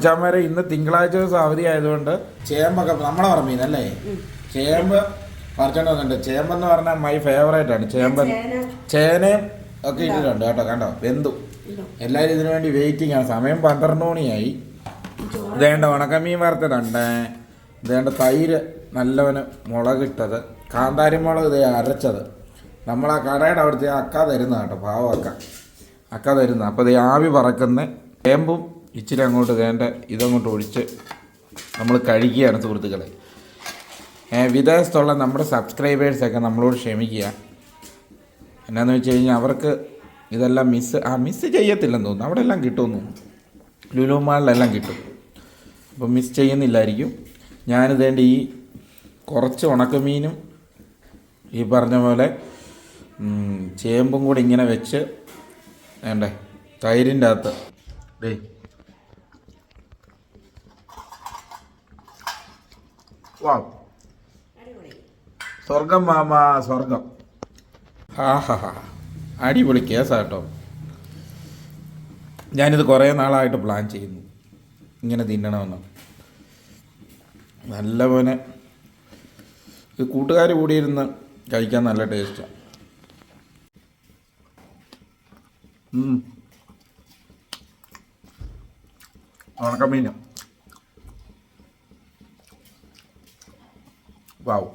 മച്ചാന്മാരെ ഇന്ന് തിങ്കളാഴ്ച ദിവസം അവധി ആയതുകൊണ്ട് ചേമ്പൊക്കെ നമ്മളെ പറമ്പീന്നല്ലേ ചേമ്പ് പറിച്ചോണ്ട് വന്നിട്ടുണ്ട്. ചേമ്പെന്ന് പറഞ്ഞാൽ മൈ ഫേവറേറ്റ് ആണ്. ചേനയും ഒക്കെ ഇട്ടിട്ടുണ്ട് കേട്ടോ. കണ്ടോ വെന്തു. എല്ലാവരും ഇതിനു വേണ്ടി വെയിറ്റിംഗ് ആണ്. സമയം 12 മണിയായി. ഇതേണ്ട ഉണക്കമീൻ വറുത്തതുണ്ട്. ഇതേണ്ട തൈര് നല്ലവന് മുളകിട്ടത്, കാന്താരി മുളക് ഇതേ അരച്ചത്. നമ്മളാ കടയുടെ അവിടുത്തെ അക്ക തരുന്ന കേട്ടോ. പാവം അക്ക തരുന്ന. അപ്പോൾ ഇത് ആവി പറക്കുന്ന ചേമ്പും ഇച്ചിരി അങ്ങോട്ട് വേണ്ട ഇതങ്ങോട്ട് ഒഴിച്ച് നമ്മൾ കഴിക്കുകയാണ് സുഹൃത്തുക്കളെ. വിദേശത്തുള്ള നമ്മുടെ സബ്സ്ക്രൈബേഴ്സൊക്കെ നമ്മളോട് ക്ഷമിക്കുക. എന്നാന്ന് വെച്ച് കഴിഞ്ഞാൽ അവർക്ക് ഇതെല്ലാം മിസ്സ് ചെയ്യത്തില്ലെന്ന് തോന്നുന്നു. അവിടെ എല്ലാം കിട്ടുമെന്ന് തോന്നുന്നു. ലുലു മാളിലെല്ലാം കിട്ടും. അപ്പം മിസ് ചെയ്യുന്നില്ലായിരിക്കും. ഞാനിതേണ്ട ഈ കുറച്ച് ഉണക്കമീനും ഈ പറഞ്ഞ പോലെ ചേമ്പും കൂടി ഇങ്ങനെ വെച്ച് വേണ്ടേ തൈരിൻ്റെ അകത്ത് ഡേ വാ സ്വർഗം മാമ സ്വർഗം. അടിപൊളി കേസാട്ടോ. ഞാനിത് കുറേ നാളായിട്ട് പ്ലാൻ ചെയ്യുന്നു ഇങ്ങനെ തിന്നണമെന്ന്. നല്ലപോലെ ഇത് കൂട്ടുകാർ കൂടിയിരുന്ന് കഴിക്കാൻ നല്ല ടേസ്റ്റാണ്. ഉണക്കമീനും വാവ്.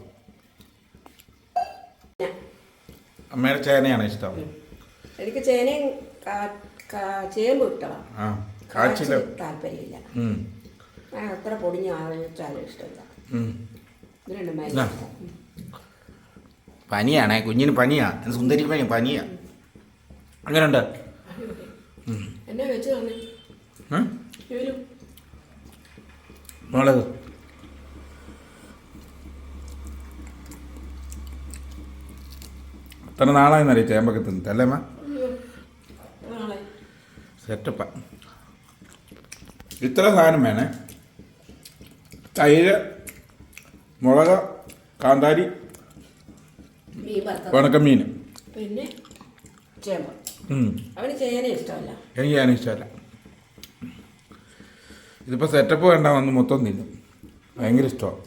അമ്മയുടെ ചേനയാണ് ഇഷ്ടം. എനിക്ക് ചേനയും ചേമ്പും ഇഷ്ടമാണ്. കാച്ചില് താല്പര്യമില്ല. അത്ര പൊടിഞ്ഞ ആലോചിച്ചാലും ഇഷ്ടമില്ല. പനിയാണേ കുഞ്ഞിന്. പനിയാ. സുന്ദരി പനിയാ. അങ്ങനെയുണ്ട്. എന്നെ വെച്ച് തന്നെ മുളക് എത്ര നാളായെന്നറിയാം ചേമ്പൊക്കെ തിന്നിട്ട് അല്ലേ അമ്മ? സെറ്റപ്പ. ഇത്ര സാധനം വേണേ. തൈര്, മുളക്, കാന്താരി, ഉണക്കമീൻ, പിന്നെ ചേമ്പ്. അവന് ചേന ഇഷ്ടമല്ല. എനിക്ക് ചേന ഇഷ്ടമല്ല. ഇതിപ്പോൾ സെറ്റപ്പ് വേണ്ട വന്ന് മൊത്തം തിന്നും. ഭയങ്കര ഇഷ്ടമാണ്.